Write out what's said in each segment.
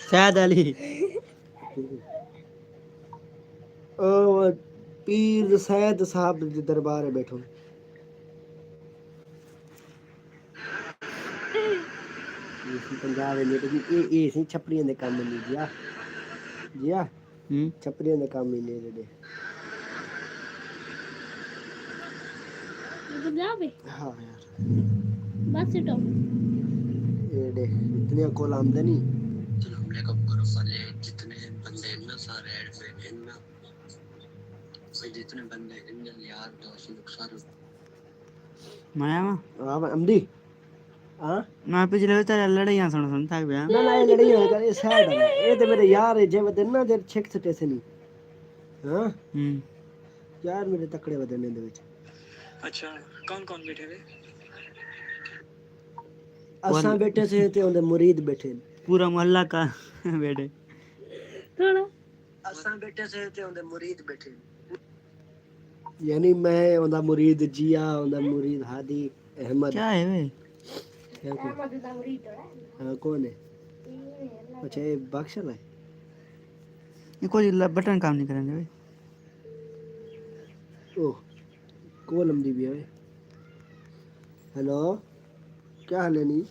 सैद अली ओ पीर सैद साहब दे दरबार में बैठो इसी पंजाब में ये सी छपड़ियां दे काम नहीं जिया जिया छपड़ियां दे काम ही नहीं जेडे पंजाब है हां यार बस सिटो ये देख इतने कॉल आमदे नहीं हमले को ग्रुप वाले जितने बंदे हैं ना सारे ऐड पे हैं ना भाई जितने बंदे इन यार दोस्त लोग सारे माया हां अमदी हां मैं पिछले तेरे लड़ाइयां सुन थक गया ना ना ये लड़ाई होने का ये सैड है ये तो मेरे यार है जे वदन ना जे छेक सटे से नहीं हां यार मेरे तकड़े वदन दे विच अच्छा कौन कौन बैठे थे असा बैठे से ते उनदे मुरीद बैठे पूरा मोहल्ला का बैठे थोड़ा असा बैठे से ते उनदे मुरीद बैठे यानी मैं उनदा मुरीद जिया उनदा मुरीद हादी अहमद क्या है वे अहमद दा मुरीद है हां कौन है अच्छा ये बख्शल है ये कोई बटन काम नहीं करेंगे भाई ओह कौन लंबी भी है हेलो क्या हाल है नी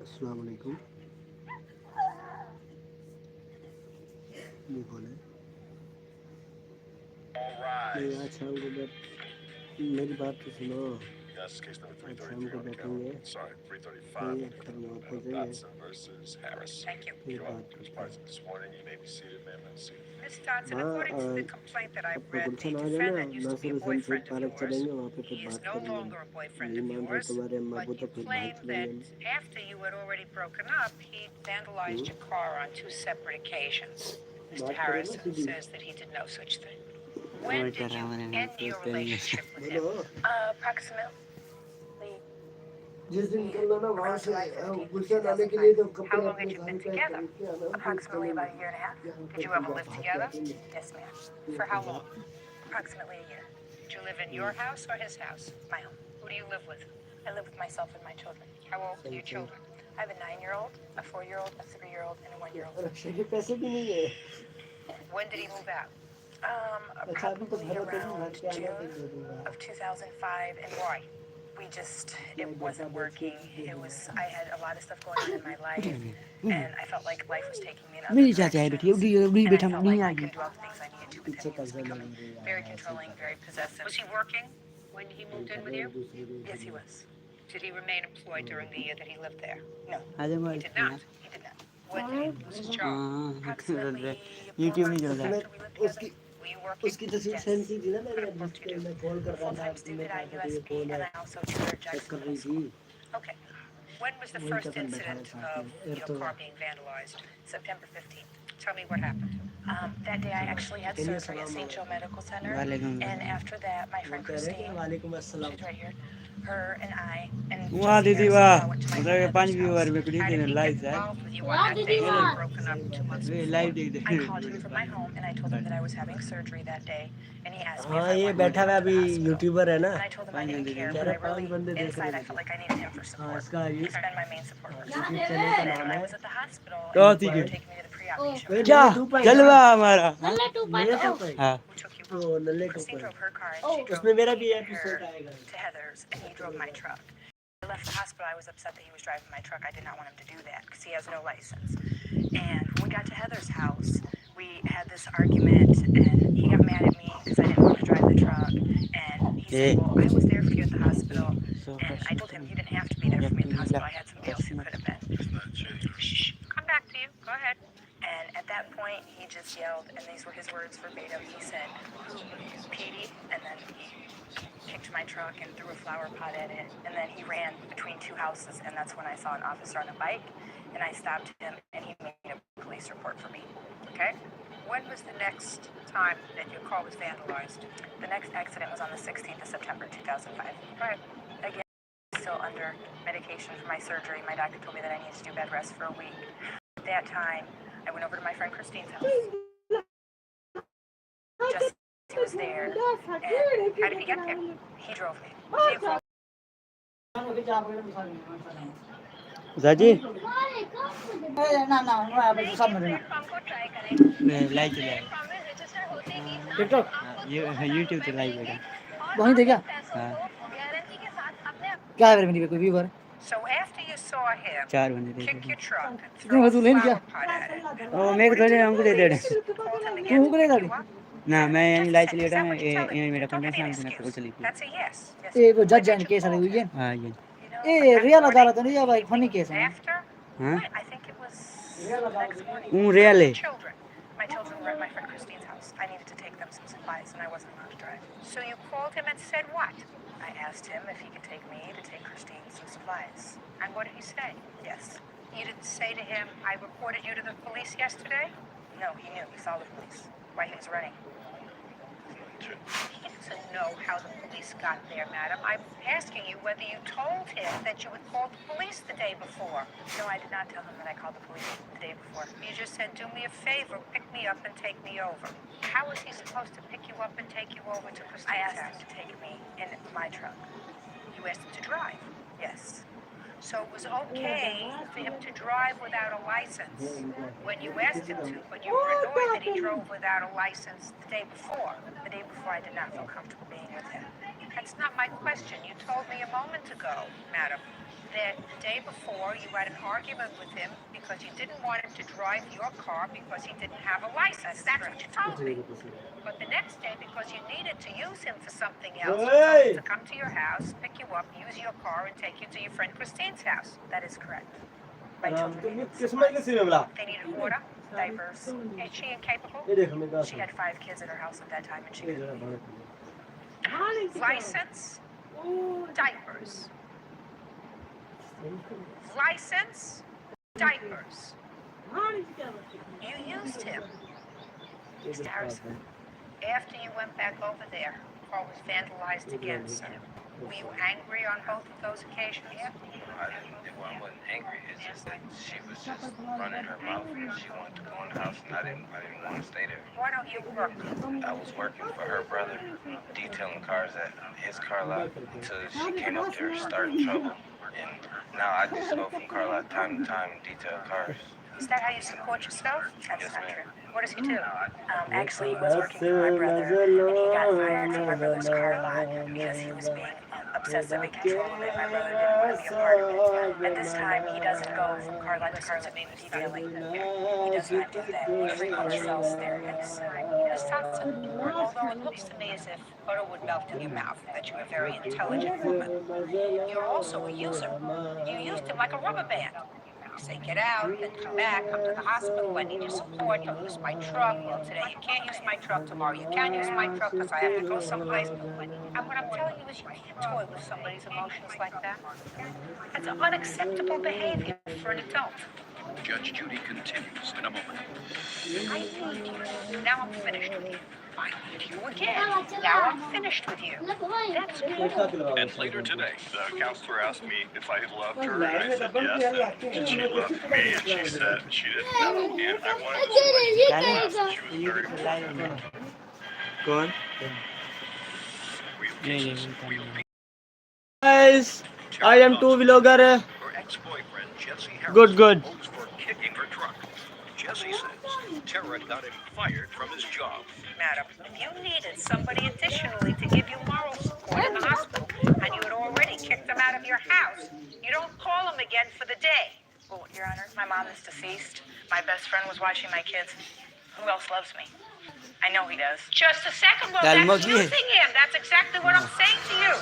अस्सलाम वालेकुम नहीं बोले नहीं आज शाम को मेरी बात तो सुनो Yes, case number आज 333 शाम को on the बैठेंगे calendar. Sorry, 335 नहीं on the करना calendar. पड़ेगा Dotson versus Harris. Thank you. फिर You're बात welcome. It was present this morning. You may be seated, ma'am. Have a seat. Ms. Dodson, हाँ according to the complaint that I've आपका read, Gulshan the आ जाना defendant used to be Nasir a Hussain से boyfriend of park yours. चलेंगे वहाँ पे फिर He is बात no करेंगे longer a boyfriend नहीं of मान रहे yours, तुम्हारे अम्मा but को तो you फिर बात claim करेंगे that after you had already broken up, he vandalized your car on 2 separate occasions. Mr. बात करें Harris ना सीधी says that he did no such thing. When did you end your relationship with him? बोलो Approximately जिस दिन निकलना ना वहाँ से July 15th, गुलशन आने के लिए तो 2005. कपड़े How long अपने had you सारे been पैक together? करके आना फिर Approximately चलेंगे about a year and a half. यहाँ Did पे you फिर ever live बात together? करेंगे Yes, ma'am. For how long? Approximately a year. Did you live in your house or his house? My home. Who do you live with? I live with myself and my children. How old are your children? I have a 9-year-old, a 4-year-old, a 3-year-old, and a 1-year-old. रक्षा के पैसे भी नहीं है When did he move out? अच्छा अभी तो Probably घर पे नहीं around घर के आने पे दे June दूंगा of 2005. And why? It wasn't working. I had a lot of stuff going on in my life, and I felt like life was taking me in other मेरी चाचा है बेटी directions. उड़ी And I बेटा felt नहीं like uh I गई couldn't do all the things I needed to with पीछे him. He was कब्जा ले becoming रही very controlling, very possessive. Was he working when he moved in with you? Yes, he was. Did he remain employed during the year that he lived there? No, आज he हमारे did not. He did not. When did he lose his job? Approximately 4 YouTube नहीं months चल रहा after we lived together. Were you working? उसकी तस्वीर Yes. Send की थी ना What मैंने of course जिस you पे do. मैं कॉल कर I'm a रहा था full-time तुमने student कहा at था कि ये USB, कौन है and I also tutor at check Jackson कर Middle रही School. थी Okay. When was the वही first कफन बैठा है incident साथ of में your car being vandalized? September 15th. Tell me what happened. That day I actually had surgery at St. Joe Medical Center. वालेकुम And after that, my friend वो कह रहे हैं Christine, वालेकुम अस्सलाम she's right here, her and I, and वाह Jesse दीदी Harris वाह went to my मतलब ये friend 5 Heather's व्यूअर house. में कुछ How did दिन he लाइव get है involved with you वाह on that दीदी day? वाह You'd broken up 2 months वे before. लाइव देख I called him from my home and I told him that I was having surgery that day, and he asked me if हाँ I ये wanted to बैठा come हुआ to the अभी hospital. YouTuber है ना And I told him I didn't care, कह but रहे I 5 really, बंदे देख inside, रहे I felt like I needed him for हाँ support. इसका He's been my main support person. YouTube channel का नाम And I है was at the hospital, तो and ठीक they है were taking me to the pre-op वे जा नल्ले टू पाई जलवा हमारा नल्ले टू नल्ले टू पाई पाई हाँ who took you वो home. नल्ले टू Christine पाई drove her car, and she drove उसमें मेरा भी me एपिसोड her आएगा to Heather's, and he drove my truck. I left the hospital. I was upset that he was driving my truck. I did not want him to do that because he has no license. And when we got to Heather's house, we had this argument, and he got mad at me because I didn't want to drive the truck. And he said, "Well, I was there for you at the hospital." And I told him, "You didn't have to be there for me at the hospital. I had somebody else who could have been." Shh. Come back to you. Go ahead. And at that point, he just yelled, and these were his words verbatim. He said, "Petey," and then he kicked my truck and threw a flower pot at it. And then he ran between 2 houses, and that's when I saw an officer on a bike, and I stopped him, and he made a police report for me. Okay? When was the next time that your car was vandalized? The next accident was on the 16th of September, 2005. Right. Again, still under medication for my surgery. My doctor told me that I needed to do bed rest for a week. At that time, I went over to my friend Christine's house. Jesse was there. And how did he get there? He drove me. साजी ना ना मैं सब मेरे ना live चले आए TikTok YouTube पे लाइव बेटा वहीं थे क्या हाँ क्या है मेरी कोई viewer So after you saw him 4 बंदे kick देखे your truck and कितने throw a वसूल है क्या flower pot at it, ओ मेरे को थोड़े हमको दे दे called him तू again to हमको नहीं pick दादी you up. ना मैं यानी Just a लाइव second, चली is बेटा that मैं what you're telling ये me? मेरा Don't content give me an नाम देना तो excuse. चली That's a yes. Yes. ये वो When जज did जान you केस है call हुई है him? हां ये You know, A but that real morning, अदालत नहीं है भाई फनी केस है after, हां I think it was the next morning. हूं रियल है Children. My children were at my friend Christine's house. I needed to take them some supplies, and I wasn't allowed to drive. So you called him and said what? I asked him if he could take me to take Christine some supplies. And what did he say? Yes. You didn't say to him, I reported you to the police yesterday? No, he knew. He saw the police. Why he was running. He doesn't know how the police got there, madam. I'm asking you whether you told him that you had called the police the day before. No, I did not tell him that I called the police the day before. You just said, do me a favor, pick me up and take me over. How is he supposed to pick you up and take you over to Christine's house? I asked him to take me in my truck. You asked him to drive? Yes. So it was okay for him to drive without a license when you asked him to, but you were annoyed that he drove without a license the day before. The day before, I did not feel comfortable being with him. That's not my question. You told me a moment ago, madam, that the day before you had an argument with him because you didn't want him to drive your car because he didn't have a license. That's what you told me. But the next day, because you needed to use him for something else, you told him to come to your house, pick you up, use your car, and take you to your friend Christine's house. That is correct. My children needed supplies. They needed water, diapers. Is she incapable? She had 5 kids at her house at that time, and she couldn't leave. License, diapers. License, diapers. You used him. Mr. Harrison, after you went back over there, car was vandalized again, sir. Were you angry on both of those occasions? I wasn't angry. It's just that she was just running her mouth and she wanted to go in the house and I didn't want to stay there. Why don't you work? I was working for her brother, detailing cars at his car lot until she came up there starting trouble. And now I just go from car lot time to time and detail cars. Is that how you support yourself? That's Yes, not ma'am. true. What does he do? Actually, he was working for my brother, and he got fired from my brother's car lot because he was being obsessively controlling my brother didn't want to be a part of it. At this time, he doesn't go from car lot to car lot being detailing. He does not do that. He frequently sells there. Ms. Thompson, although it looks to me as if butter would melt in your mouth, that you're a very intelligent woman, you're also a user. You used him like a rubber band. You say, get out, then come back, come to the hospital, I need your support, you'll use my truck. Well, today you can't use my truck, tomorrow you can use my truck because I have to go someplace. And what I'm telling you is you can't toy with somebody's emotions like that. That's unacceptable behavior for an adult. Judge Judy continues in a moment. I need you. Now I'm finished with you. I need you again. Now I'm finished with you. That's cool. And later today, the counselor asked me if I had loved her, and I said yes. And she loved me, and she said she didn't know. And I wanted to let she was very important. कौन Real नहीं cases, नहीं real Guys, I am two vlogger. Her ex-boyfriend, Jesse Harris, Good, good. posed for kicking her truck. Jesse says Tara got him fired from his job. Madam, if you needed somebody additionally to give you moral support in the hospital, and you had already kicked them out of your house, you don't call them again for the day. Well, Your Honor, my mom is deceased. My best friend was watching my kids. Who else loves me? I know he does. Just a second. Well, that's using him. That's exactly what I'm saying to you.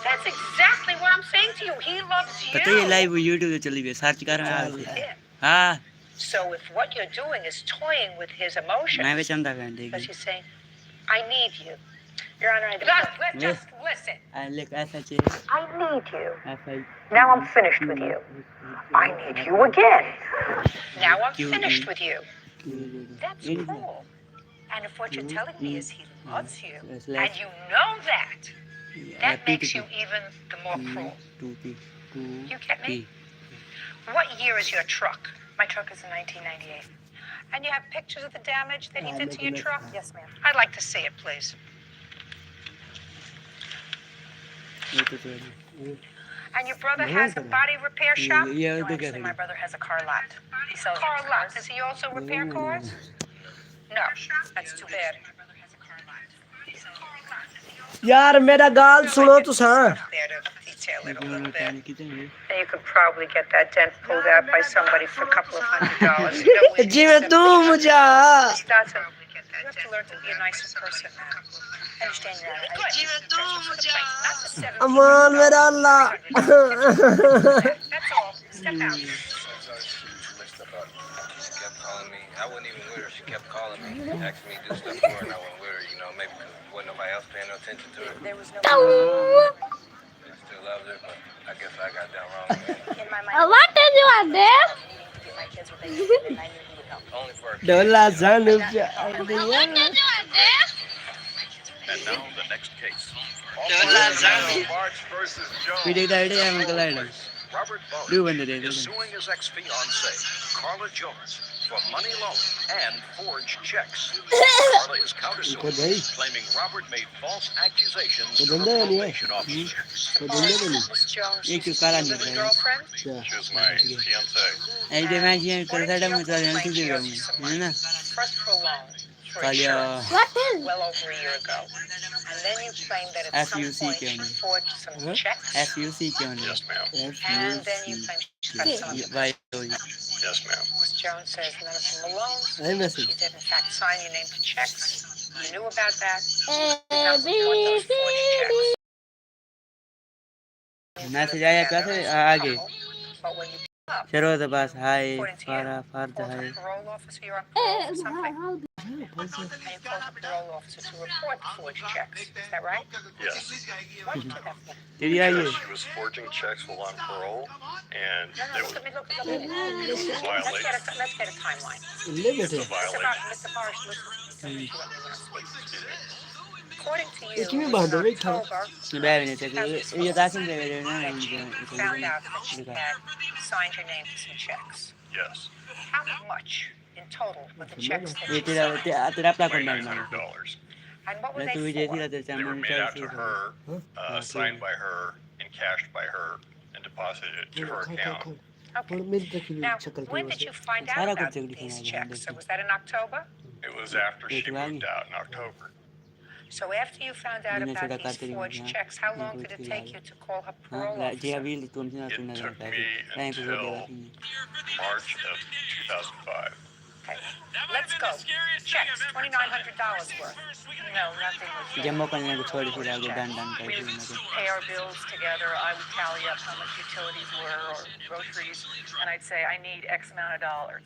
That's exactly what I'm saying to you. He loves you. पता है live YouTube पे चली गई search कर रहा है हाँ So if what you're doing is toying with his emotions, मैं भी चंदा कर because देगी he's saying, I need you. Your Honor, just listen. लिख ऐसा चाहिए I need you. ऐसा ही Now I'm finished with you. I need you again. Now I'm finished with you. That's cruel. And if what you're telling me is he loves you, and you know that, that makes you even the more cruel. You get me? What year is your truck? My truck is a 1998. And you have pictures of the damage that he did to your truck? Yes, ma'am. I'd like to see it, please. And your brother has a body repair shop? No, actually, my brother has a car lot. He sells car lot. Does he also repair cars? No, that's too bad. यार मेरा गाल सुनो तुसा There to detail it a little bit. And you could probably get that dent pulled out by somebody for a couple of $100. You know, we जिਵੇਂ तू मुझे you have to learn to be a nicer person now. I understand you're out of अमान मेरा अल्लाह That's all. Step out. She kept calling me. I wasn't even with her. She kept calling me, asking me to do stuff for her, and I wasn't with her. You know, maybe because wasn't nobody else paying no attention to her. There was no. I still loved her, but I guess I got that wrong. In my mind, What did you want there? give my kids what they needed, and I knew he would help. Only for her. डोला जानू What did you want there? And now the next case. March versus Jones. Robert Bone is suing his ex-fiancée, Carla Jones, for money loaned and forged checks. Carla is countersuing, claiming Robert made false accusations to her probation officer. Miss Jones, she's your living girlfriend? She was my fiancée. First for a loan for insurance What is? well over a year ago. And then you claim that at some point she forged some checks. Yes, ma'am. And then you claim she got some of them. Yes, ma'am. Miss Jones says none of them were loans. Hey, Missy. She did in fact sign your name to checks. You knew about that. A, Not B, report those C, forged D. checks. Message आया कैसे आगे But when you pick up, चलो तो बस हाय according to you, फारा you far called hi the parole officer, you're on parole or something? How And you called the parole officer to report the forged checks. Is that right? Yes. Why did you do that for? तेरी आई Because she was forging checks while on parole, and No, it look was at me, look at me. a violation. Let's get a timeline. Limit It's a है violation. Mr. Forrest, listen. Let me According to you, It's me, in by the way, October, bag नहीं थे ये ताकि दे रहे that you found out that she ना had signed your name to some checks. Yes. How much in total were the checks that ये she तेरा signed? तेरा अपना कौन डालना $2,900. And what were मैं तू they जैसी for? रहते They were चांद made out to her, signed by her, and cashed by her, and deposited to her account. Okay. और मेरी देखी Now, शक्ल when did you find out सारा about कुछ जल्दी these सुना checks? They So was that in October? It was after she moved out in October. So after you found out मैंने about छोटा these करते रही forged मुझे checks, how long did it take you to call her parole हाँ जी officer? अभी तुम से ना It सुनना took चाहता me है रैंक को until देगा March of 2005. Okay, let's go. Checks, $2,900 worth. No, nothing was wrong. Jammu करने को छोड़ फिर आगे डन डन We कर would pay our bills together. I would tally up how much utilities were or groceries, and I'd say, I need X amount of dollars.